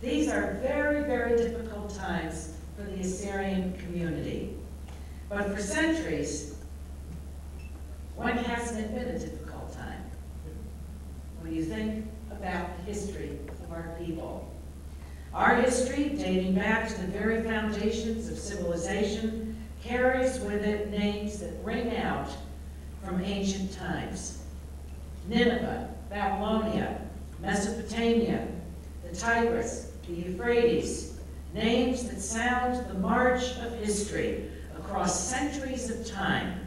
These are very, very difficult times for the Assyrian community. But for centuries, when hasn't it been a difficult time? When you think about the history of our people. Our history, dating back to the very foundations of civilization, carries with it names that ring out from ancient times. Nineveh, Babylonia, Mesopotamia, the Tigris, the Euphrates, names that sound the march of history across centuries of time,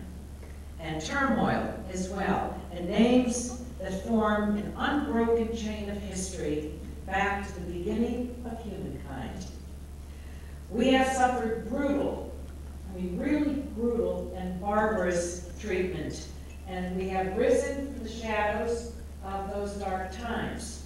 and turmoil as well, and names that form an unbroken chain of history back to the beginning of humankind. We have suffered really brutal and barbarous treatment, and we have risen from the shadows of those dark times.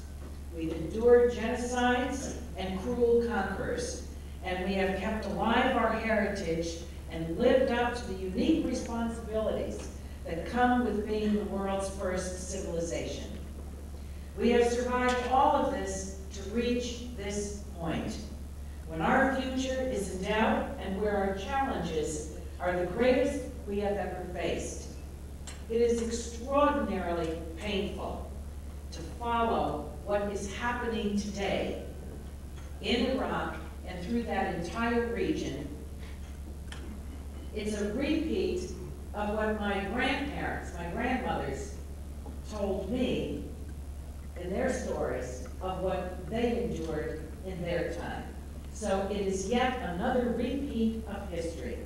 We've endured genocides and cruel conquerors, and we have kept alive our heritage and lived up to the unique responsibilities that come with being the world's first civilization. We have survived all of this to reach this point, when our future is in doubt and where our challenges are the greatest we have ever faced. It is extraordinarily painful to follow what is happening today in Iraq and through that entire region. It's a repeat of what my grandparents, my grandmothers, told me in their stories of what they endured in their time. So it is yet another repeat of history.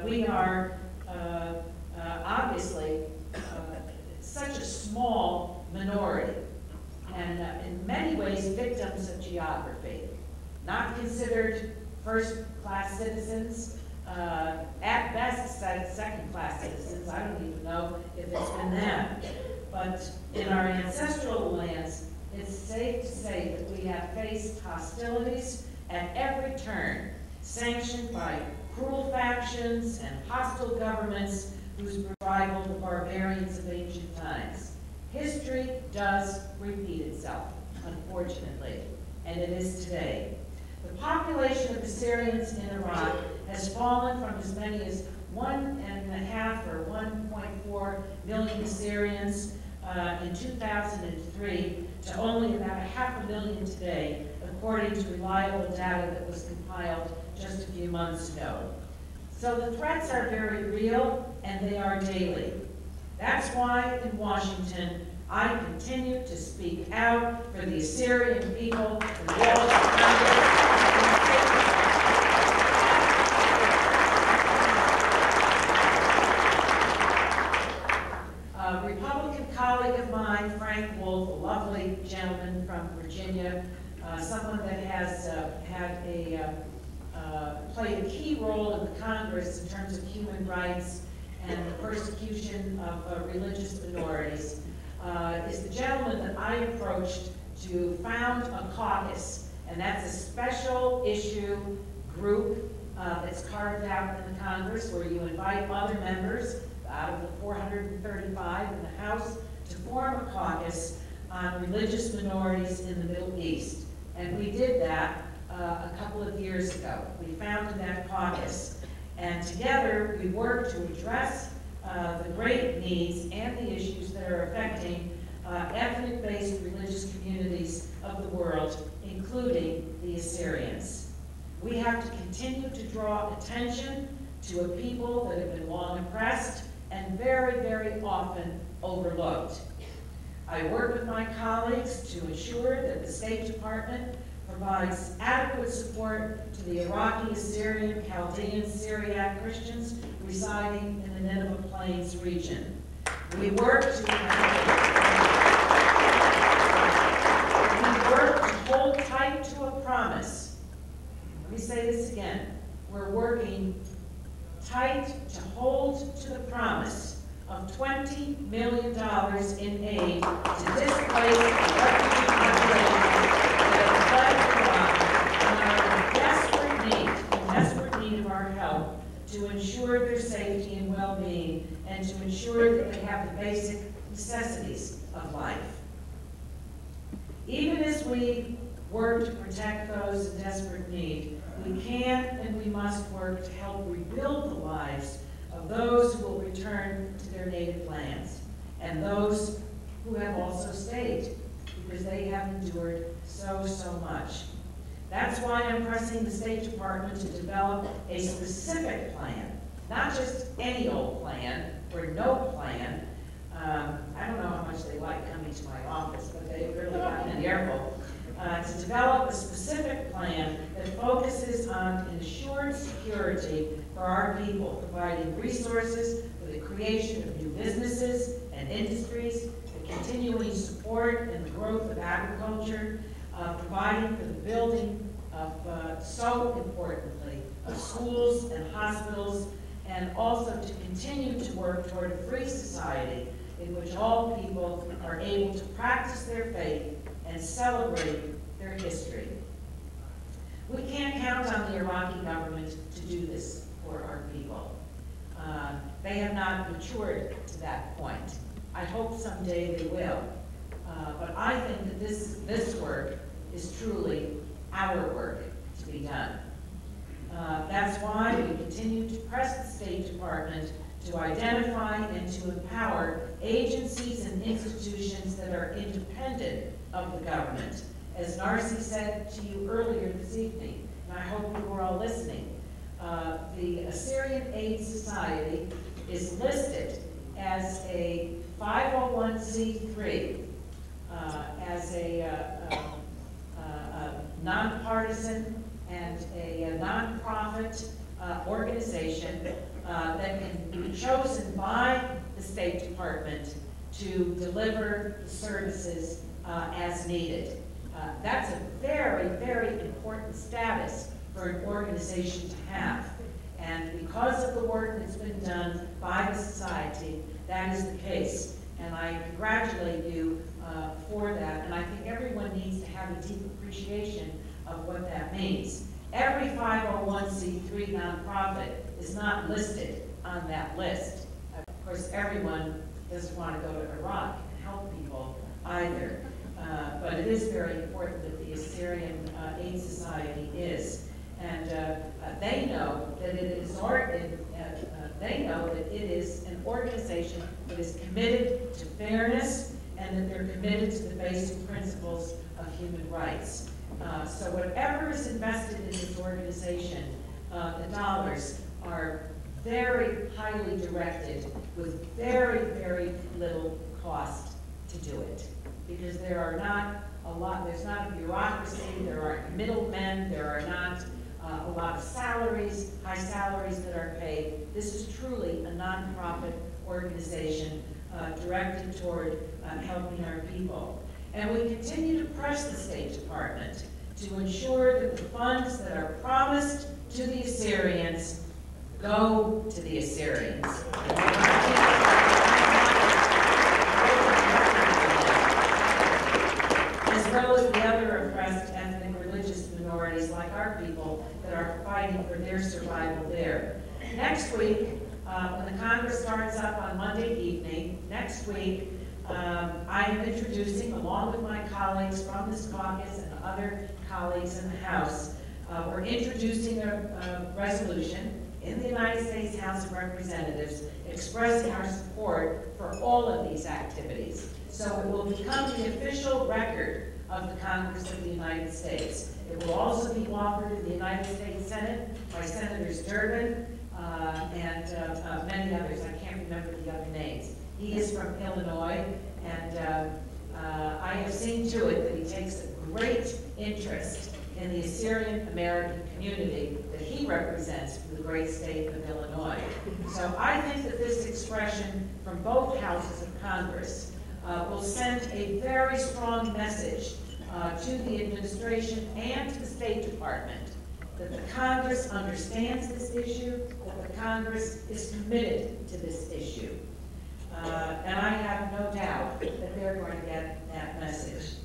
We are obviously such a small minority, and in many ways victims of geography, not considered first-class citizens, at best second-class citizens. I don't even know if it's been that. But in our ancestral lands, it's safe to say that we have faced hostilities at every turn, sanctioned by cruel factions and hostile governments whose rival the barbarians of ancient times. History does repeat itself, unfortunately, and it is today. The population of Assyrians in Iraq has fallen from as many as 1.5 or 1.4 million Assyrians in 2003 to only about 500,000 today, according to reliable data that was compiled just a few months ago. So the threats are very real, and they are daily. That's why in Washington, I continue to speak out for the Assyrian people, the walls of Congress. A Republican colleague of mine, Frank Wolf, a lovely gentleman from Virginia, someone that has played a key role in the Congress in terms of human rights and the persecution of religious minorities, is the gentleman that I approached to found a caucus, and that's a special issue group that's carved out in the Congress where you invite other members out of the 435 in the House to form a caucus on religious minorities in the Middle East. And we did that a couple of years ago. We founded that caucus, and together we worked to address the great needs and the issues that are affecting ethnic-based religious communities of the world, including the Assyrians. We have to continue to draw attention to a people that have been long oppressed and very, very often overlooked. I work with my colleagues to ensure that the State Department provides adequate support to the Iraqi, Assyrian, Chaldean, Syriac Christians residing in the Nineveh Plains region. We work to hold tight to a promise. Let me say this again. We're working tight to hold to the promise of $20 million in aid to displace the refugee population that have fled Iraq and are in desperate need of our help to ensure their safety and well-being and to ensure that they have the basic necessities of life. Even as we work to protect those in desperate need, we can and we must work to help rebuild the lives of those who will return to their native lands, and those who have also stayed, because they have endured so much. That's why I'm pressing the State Department to develop a specific plan, not just any old plan or no plan. I don't know how much they like coming to my office, but they really got an earful. To develop a specific plan that focuses on ensured security for our people, providing resources for the creation of new businesses and industries, the continuing support and the growth of agriculture, providing for the building of, so importantly, of schools and hospitals, and also to continue to work toward a free society in which all people are able to practice their faith and celebrate their history. We can't count on the Iraqi government to do this for our people. They have not matured to that point. I hope someday they will. But I think that this work is truly our work to be done. That's why we continue to press the State Department to identify and to empower agencies and institutions that are independent of the government. As Narsai said to you earlier this evening, and I hope you were all listening, the Assyrian Aid Society is listed as a 501c3, as a nonpartisan and a nonprofit organization that can be chosen by the State Department to deliver the services as needed. That's a very important status for an organization to have. And because of the work that's been done by the society, that is the case. And I congratulate you for that. And I think everyone needs to have a deep appreciation of what that means. Every 501c3 nonprofit is not listed on that list. Of course, everyone doesn't want to go to Iraq and help people either. But it is very important that the Assyrian Aid Society is. And they know that it is an organization that is committed to fairness and that they're committed to the basic principles of human rights. So whatever is invested in this organization, the dollars are very highly directed with very little cost to do it. Because there are not there's not a bureaucracy, there aren't middlemen, there are not a lot of salaries, high salaries that are paid. This is truly a nonprofit organization directed toward helping our people. And we continue to press the State Department to ensure that the funds that are promised to the Assyrians go to the Assyrians. As well as the other oppressed ethnic religious minorities like our people that are fighting for their survival there. Next week, when the Congress starts up on Monday evening, next week, I am introducing, along with my colleagues from this caucus and other colleagues in the House, we're introducing a resolution in the United States House of Representatives expressing our support for all of these activities. So it will become the official record of the Congress of the United States. It will also be offered in the United States Senate by Senators Durbin and many others. I can't remember the other names. He is from Illinois, and I have seen to it that he takes a great interest in the Assyrian American community that he represents for the great state of Illinois. So I think that this expression from both houses of Congress will send a very strong message to the administration and to the State Department that the Congress understands this issue, that the Congress is committed to this issue. And I have no doubt that they're going to get that message.